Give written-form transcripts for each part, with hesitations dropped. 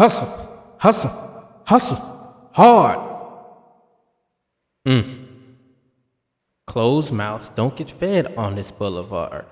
Hustle, hustle, hustle, hard. Closed mouths don't get fed on this boulevard.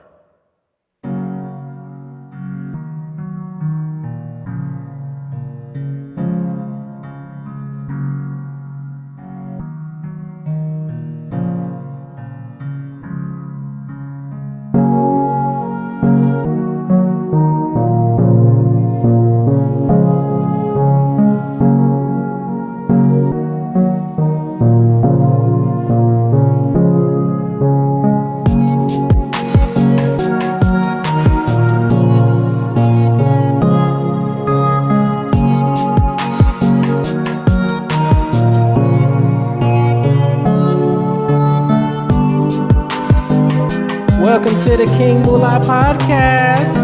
Welcome to the King Mullah Podcast.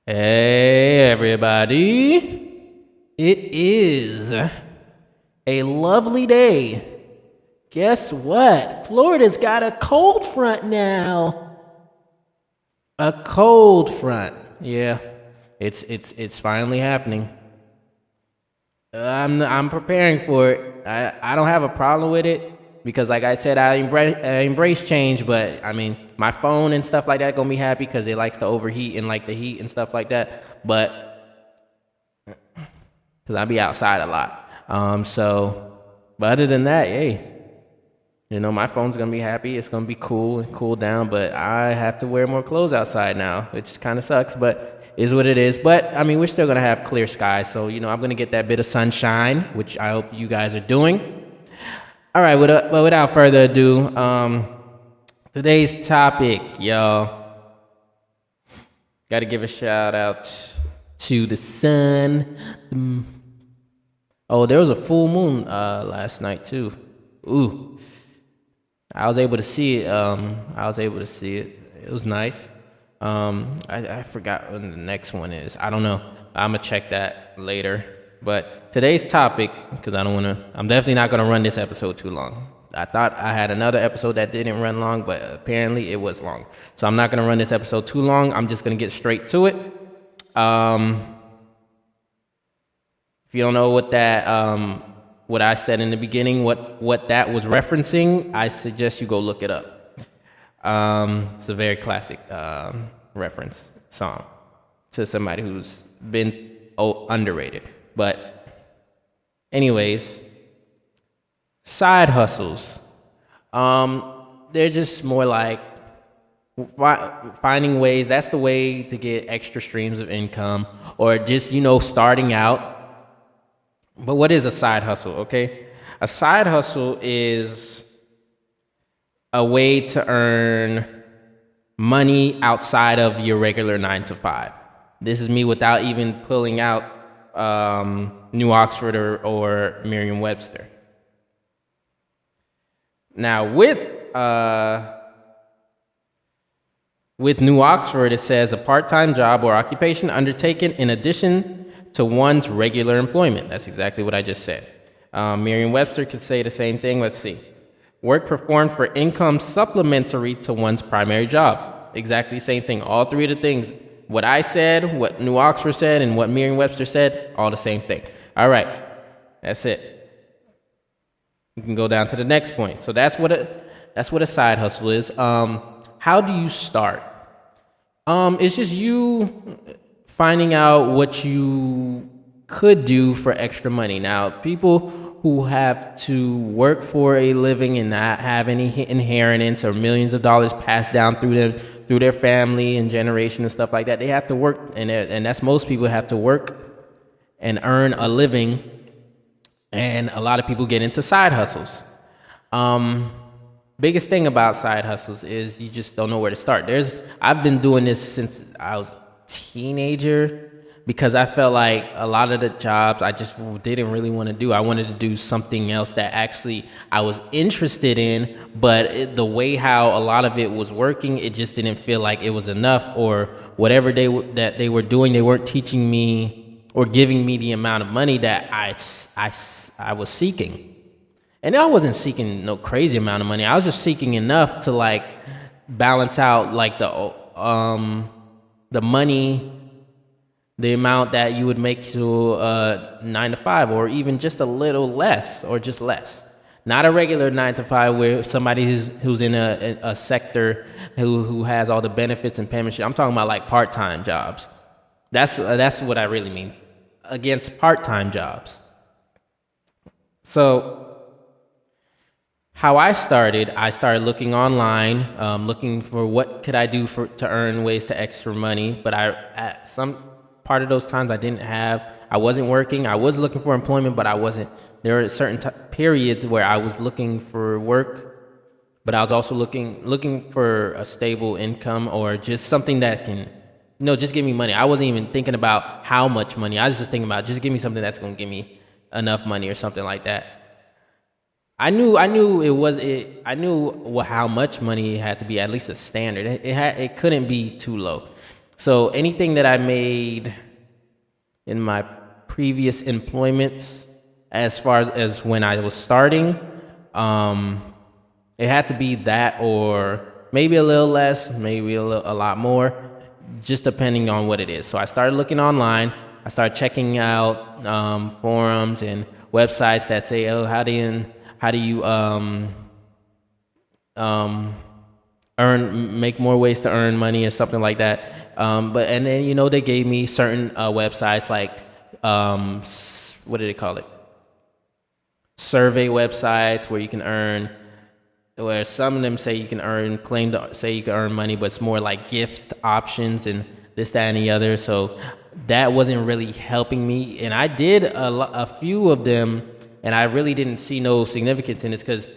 Hey, everybody. It is a lovely day. Guess what? Florida's got a cold front now. A cold front. Yeah. It's finally happening. I'm preparing for it. I don't have a problem with it because, like I said, I embrace change. But I mean, my phone and stuff like that gonna be happy because it likes to overheat and like the heat and stuff like that. But because I be outside a lot. But other than that, hey. My phone's going to be happy. It's going to be cool and cool down, but I have to wear more clothes outside now, which kind of sucks, but is what it is. But, I mean, we're still going to have clear skies, so, I'm going to get that bit of sunshine, which I hope you guys are doing. All right, but without further ado, today's topic, y'all. Got to give a shout out to the sun. Oh, there was a full moon last night, too. Ooh. I was able to see it. It was nice. I forgot when the next one is. I don't know. I'm going to check that later. But today's topic, because I'm definitely not going to run this episode too long. I thought I had another episode that didn't run long, but apparently it was long. So I'm not going to run this episode too long. I'm just going to get straight to it. If you don't know what I said in the beginning, what that was referencing, I suggest you go look it up. It's a very classic reference song to somebody who's been underrated. But anyways, side hustles. They're just more like finding ways. That's the way to get extra streams of income or just, starting out. But what is a side hustle, okay? A side hustle is a way to earn money outside of your regular 9 to 5. This is me without even pulling out New Oxford or Merriam-Webster. Now, with New Oxford, it says a part-time job or occupation undertaken in addition to one's regular employment. That's exactly what I just said. Merriam-Webster could say the same thing. Let's see. Work performed for income supplementary to one's primary job. Exactly the same thing. All three of the things. What I said, what New Oxford said, and what Merriam-Webster said, all the same thing. All right. That's it. You can go down to the next point. So that's what a side hustle is. How do you start? It's just you finding out what you could do for extra money. Now, people who have to work for a living and not have any inheritance or millions of dollars passed down through their family and generation and stuff like that, they have to work, and that's most people have to work and earn a living. And a lot of people get into side hustles. Biggest thing about side hustles is you just don't know where to start. I've been doing this since I was teenager because I felt like a lot of the jobs I just didn't really want to do. I wanted to do something else that actually I was interested in, but the way how a lot of it was working, it just didn't feel like it was enough, or whatever that they were doing, they weren't teaching me or giving me the amount of money that I was seeking. And I wasn't seeking no crazy amount of money. I was just seeking enough to like balance out like the money, the amount that you would make to a 9 to 5, or even just a little less, or just less. Not a regular 9 to 5 where somebody who's in a sector who has all the benefits and pension. I'm talking about like part-time jobs. That's what I really mean. Against part-time jobs. So how I started looking online, looking for what could I do to earn ways to extra money. But at some part of those times I wasn't working. I was looking for employment, but I wasn't. There were certain periods where I was looking for work, but I was also looking for a stable income, or just something that can, just give me money. I wasn't even thinking about how much money. I was just thinking about just give me something that's going to give me enough money or something like that. I knew how much money it had to be, at least a standard. It couldn't be too low. So anything that I made in my previous employments, as far as when I was starting, it had to be that, or maybe a little less, maybe a lot more, just depending on what it is. So I started looking online. I started checking out forums and websites that say, oh, how do you make more ways to earn money or something like that. And then they gave me certain websites like what did they call it? Survey websites where you can earn, where some of them say you can say you can earn money, but it's more like gift options and this, that, and the other. So that wasn't really helping me. And I did a few of them, and I really didn't see no significance in this, because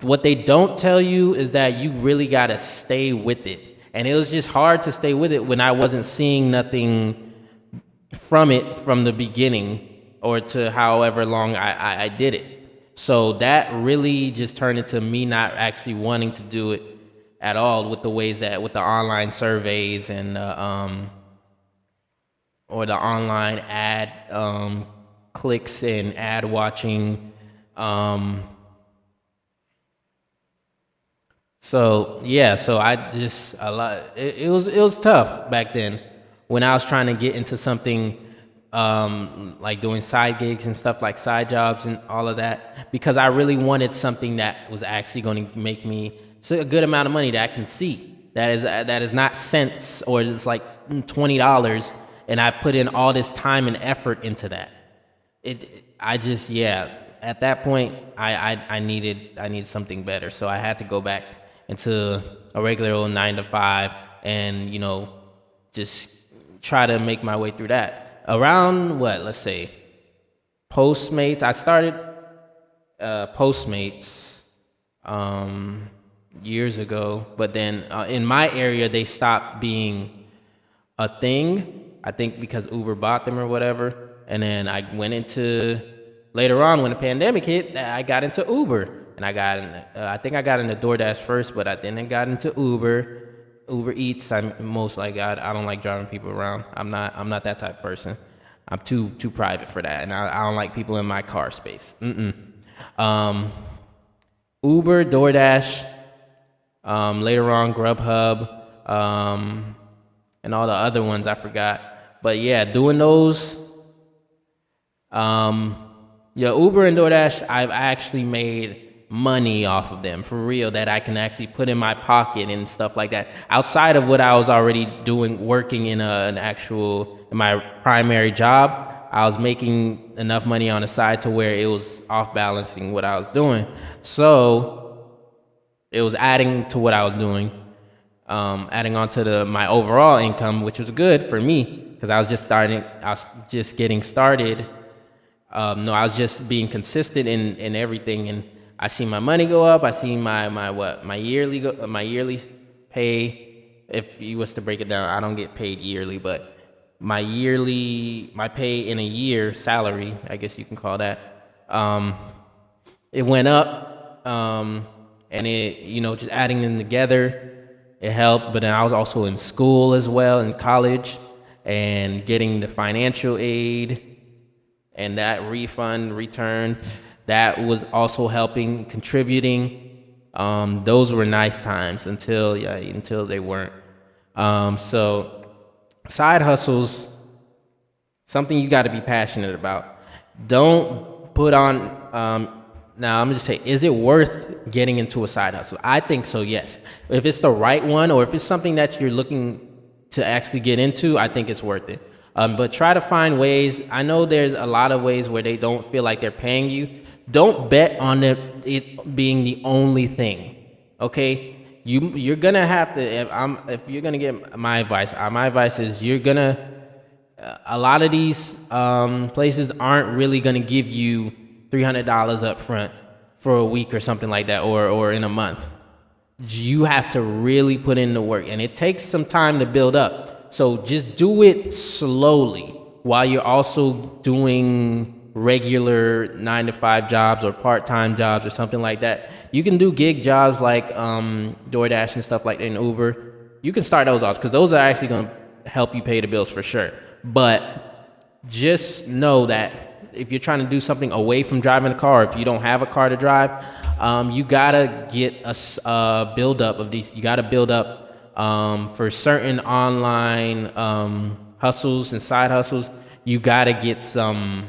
what they don't tell you is that you really got to stay with it. And it was just hard to stay with it when I wasn't seeing nothing from it from the beginning, or to however long I did it. So that really just turned into me not actually wanting to do it at all, with the online surveys and or the online ad clicks and ad watching. So it was tough back then when I was trying to get into something like doing side gigs and stuff, like side jobs and all of that, because I really wanted something that was actually going to make me a good amount of money that I can see. That is not cents, or it's like $20, and I put in all this time and effort into that. At that point, I needed something better. So I had to go back into a regular old 9 to 5 and, just try to make my way through that. Around Postmates. I started Postmates years ago, but then in my area, they stopped being a thing, I think because Uber bought them or whatever. And then later on, when the pandemic hit, I got into Uber, and I think I got into DoorDash first, but I then got into Uber Eats. I don't like driving people around. I'm not that type of person. I'm too private for that, and I don't like people in my car space. Uber, DoorDash, later on Grubhub, and all the other ones I forgot. But yeah, doing those. Uber and DoorDash, I've actually made money off of them, for real, that I can actually put in my pocket and stuff like that, outside of what I was already doing, working in my primary job. I was making enough money on the side to where it was off balancing what I was doing. So it was adding to what I was doing, adding on to my overall income, which was good for me, because I was just getting started. I was just being consistent in everything, and I see my money go up. I see my yearly pay. If you was to break it down, I don't get paid yearly, but my pay in a year, salary, I guess you can call that, it went up, and it, just adding them together, it helped. But then I was also in school as well, in college, and getting the financial aid and that refund returned. That was also helping, contributing. Those were nice times until they weren't. So side hustles, something you got to be passionate about. Don't put on, now I'm gonna just say, is it worth getting into a side hustle? I think so, yes. If it's the right one, or if it's something that you're looking to actually get into, I think it's worth it. But try to find ways. I know there's a lot of ways where they don't feel like they're paying you. Don't bet on it being the only thing, okay? You're gonna have to, if you're gonna get my advice is you're gonna, a lot of these places aren't really gonna give you $300 up front for a week or something like that, or in a month. You have to really put in the work, and it takes some time to build up. So just do it slowly while you're also doing regular 9-to-5 jobs or part-time jobs or something like that. You can do gig jobs like DoorDash and stuff like that, and Uber. You can start those off because those are actually going to help you pay the bills for sure. But just know that if you're trying to do something away from driving a car, if you don't have a car to drive, you gotta get a build up of these. You gotta build up for certain online hustles and side hustles. You gotta get some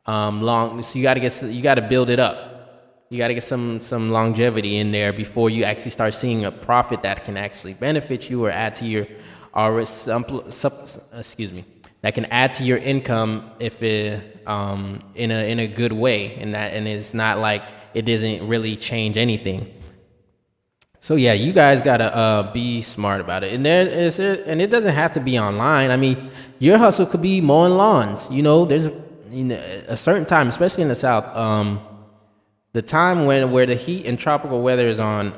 so you gotta build it up. You gotta get some longevity in there before you actually start seeing a profit that can actually benefit you or add to your that can add to your income if it in a good way, and it's not like it doesn't really change anything. So yeah, you guys gotta be smart about it, and it doesn't have to be online. I mean, your hustle could be mowing lawns. There's a certain time, especially in the South, the time where the heat and tropical weather is on,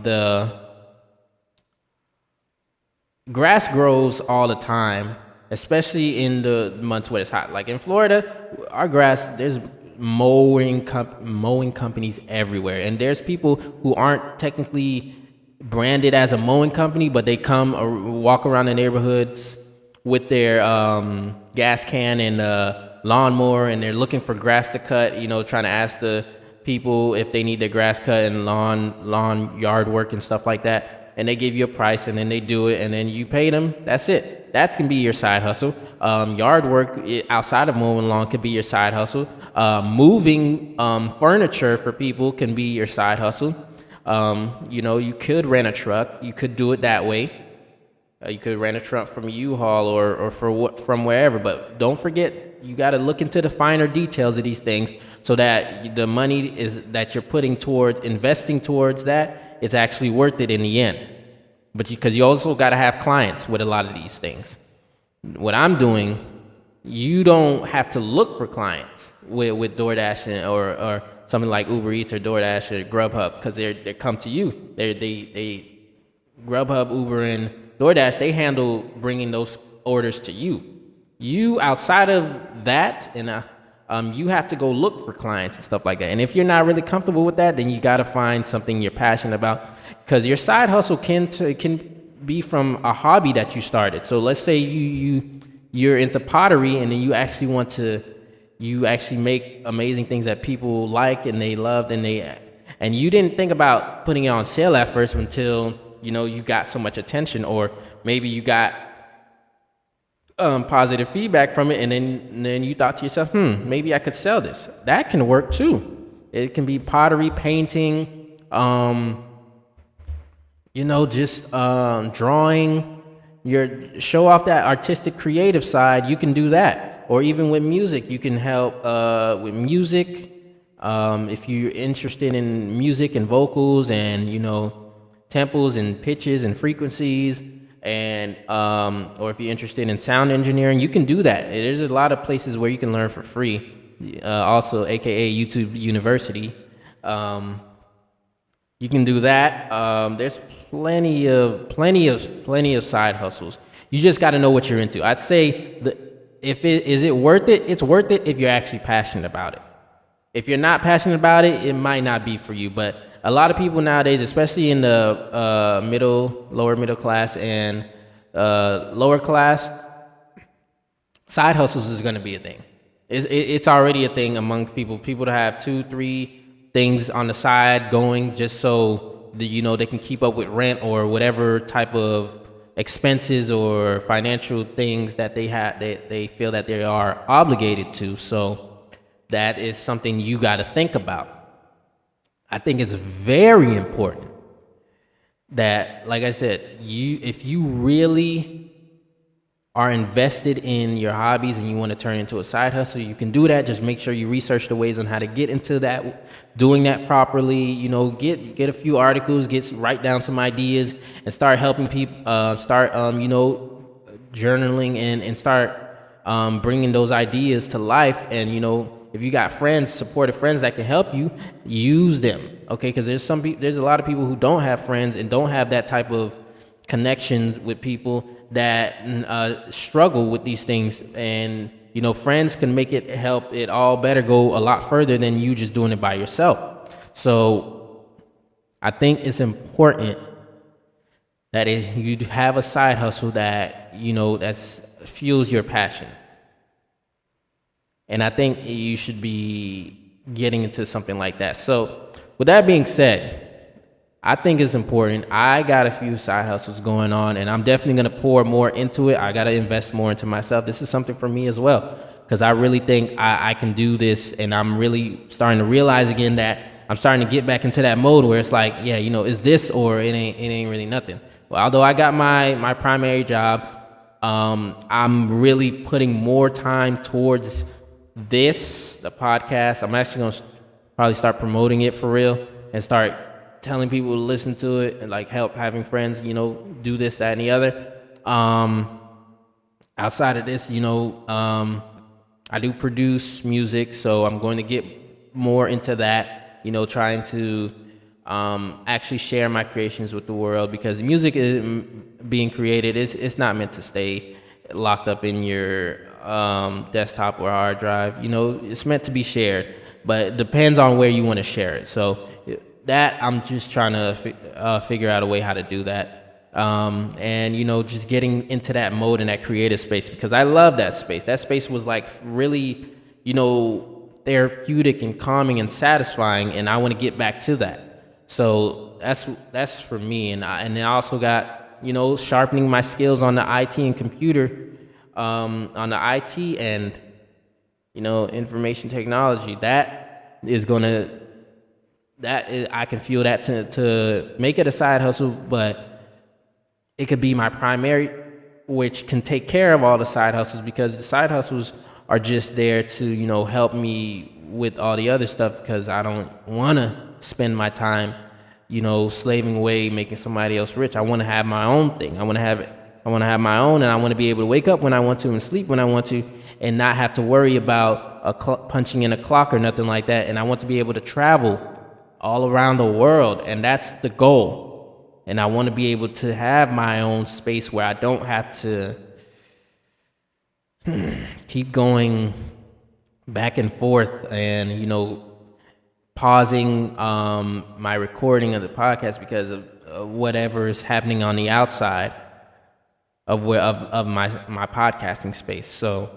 the grass grows all the time, especially in the months when it's hot. Like in Florida, our grass, there's mowing companies everywhere, and there's people who aren't technically branded as a mowing company, but they come or walk around the neighborhoods with their gas can and lawnmower, and they're looking for grass to cut, trying to ask the people if they need their grass cut and lawn yard work and stuff like that, and they give you a price, and then they do it, and then you pay them. That's it. That can be your side hustle. Yard work outside of mowing lawn could be your side hustle. Moving furniture for people can be your side hustle. You could rent a truck. You could do it that way. You could rent a truck from U-Haul or from wherever. But don't forget, you got to look into the finer details of these things so that the money that you're putting towards investing towards that is actually worth it in the end. But because you also got to have clients with a lot of these things. What I'm doing, you don't have to look for clients with DoorDash or something like Uber Eats or DoorDash or Grubhub, because they come to you. They Grubhub, Uber, and DoorDash, they handle bringing those orders to you. You, outside of that, and you have to go look for clients and stuff like that. And if you're not really comfortable with that, then you got to find something you're passionate about, because your side hustle can be from a hobby that you started. So let's say you're into pottery, and then you actually make amazing things that people like and they loved, and you didn't think about putting it on sale at first until you got so much attention, or maybe you got positive feedback from it, and then you thought to yourself, maybe I could sell this. That can work too. It can be pottery, painting, just drawing. Show off that artistic, creative side. You can do that, or even with music, you can help with music. If you're interested in music and vocals, and tempos and pitches and frequencies, and or if you're interested in sound engineering, you can do that. There's a lot of places where you can learn for free. Also, aka YouTube University. You can do that. There's plenty of side hustles. You just got to know what you're into. I'd say is it worth it? It's worth it if you're actually passionate about it. If you're not passionate about it, it might not be for you. But a lot of people nowadays, especially in the lower middle class and lower class, side hustles is going to be a thing. It's already a thing among people to have 2-3 things on the side going, just so they can keep up with rent or whatever type of expenses or financial things that they feel that they are obligated to. So that is something you got to think about. I think it's very important that, like I said, if you really are invested in your hobbies and you want to turn it into a side hustle, you can do that. Just make sure you research the ways on how to get into that, doing that properly. Get a few articles, write down some ideas, and start helping people. Start journaling and start bringing those ideas to life. And if you got supportive friends that can help you, use them. Okay, because there's a lot of people who don't have friends and don't have that type of connections with people that struggle with these things, and friends can make help it all better go a lot further than you just doing it by yourself. So I think it's important that you have a side hustle that that's fuels your passion, and I think you should be getting into something like that. So with that being said, I think it's important. I got a few side hustles going on, and I'm definitely going to pour more into it. I got to invest more into myself. This is something for me as well, because I really think I can do this, and I'm really starting to realize again that I'm starting to get back into that mode where it's like, yeah, is this or it ain't really nothing. Well, although I got my primary job, I'm really putting more time towards the podcast. I'm actually going to probably start promoting it for real and start telling people to listen to it and having friends, do this, that, and the other. Outside of this, I do produce music, so I'm going to get more into that, trying to actually share my creations with the world, because music is being created. It's not meant to stay locked up in your desktop or hard drive. It's meant to be shared, but it depends on where you want to share it. So that I'm just trying to figure out a way how to do that, and just getting into that mode and that creative space, because I love that space. That space was really therapeutic and calming and satisfying, and I want to get back to that. So that's for me, and I also got sharpening my skills on the IT and computer, on the IT and information technology. I can feel that to make it a side hustle, but it could be my primary, which can take care of all the side hustles, because the side hustles are just there to, help me with all the other stuff, because I don't want to spend my time, slaving away, making somebody else rich. I want to have my own thing. I want to have my own, and I want to be able to wake up when I want to and sleep when I want to, and not have to worry about punching in a clock or nothing like that. And I want to be able to travel all around the world, and that's the goal. And I want to be able to have my own space where I don't have to keep going back and forth and pausing my recording of the podcast because of whatever is happening on the outside of my podcasting space. So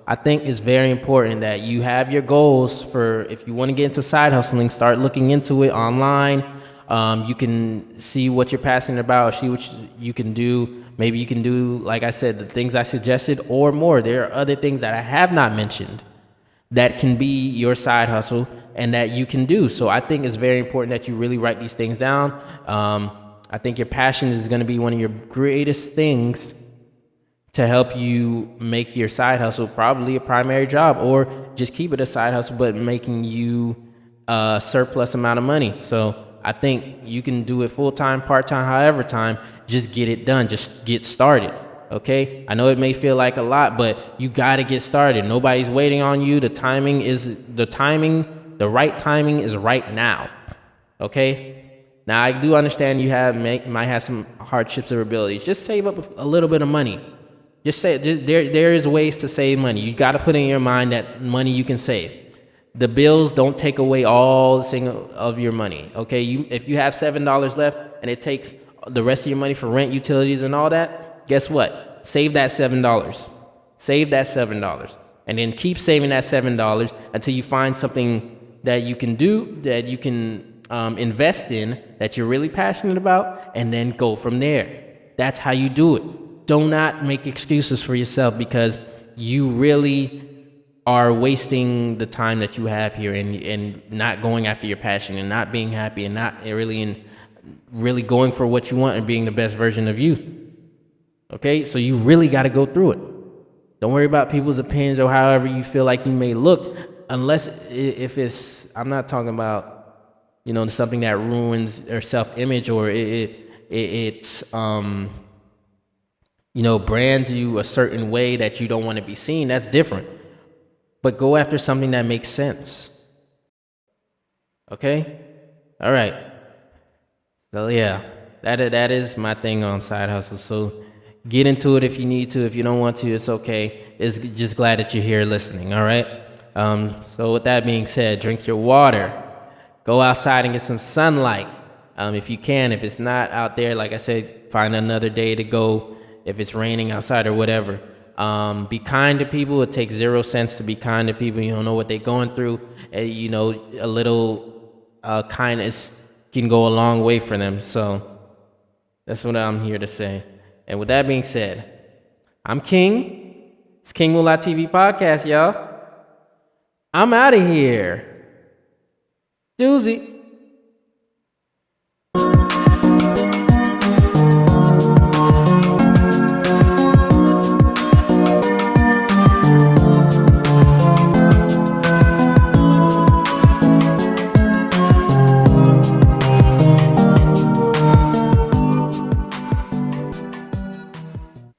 I think it's very important that you have your goals for, if you want to get into side hustling, start looking into it online. You can see what you're passionate about, see what you can do. Maybe you can do, like I said, the things I suggested or more. There are other things that I have not mentioned that can be your side hustle and that you can do. So I think it's very important that you really write these things down. I think your passion is going to be one of your greatest things to help you make your side hustle probably a primary job, or just keep it a side hustle, but making you a surplus amount of money. So I think you can do it full-time, part-time, however time, just get it done. Just get started, okay? I know it may feel like a lot, but you got to get started. Nobody's waiting on you. The right timing is right now, okay? Now, I do understand you might have some hardships or abilities. Just save up a little bit of money. There is ways to save money. You got to put in your mind that money you can save. The bills don't take away all of your money. Okay, if you have $7 left and it takes the rest of your money for rent, utilities, and all that, guess what? Save that $7. Save that $7. And then keep saving that $7 until you find something that you can do, that you can invest in, that you're really passionate about, and then go from there. That's how you do it. Do not make excuses for yourself, because you really are wasting the time that you have here and not going after your passion and not being happy and not really going for what you want and being the best version of you. Okay? So you really got to go through it. Don't worry about people's opinions or however you feel like you may look, unless if it's, I'm not talking about, something that ruins their self-image or it's brands you a certain way that you don't want to be seen. That's different. But go after something that makes sense. Okay? All right. So yeah, that is my thing on side hustle. So get into it if you need to. If you don't want to, it's okay. It's just glad that you're here listening. All right. So with that being said, drink your water. Go outside and get some sunlight. If you can. If it's not out there, like I said, find another day to go. If it's raining outside or whatever. Be kind to people. It takes 0 cents to be kind to people. You don't know what they're going through. A little kindness can go a long way for them. So that's what I'm here to say. And with that being said, I'm King. It's King Moolah TV Podcast, y'all. I'm out of here. Doozy.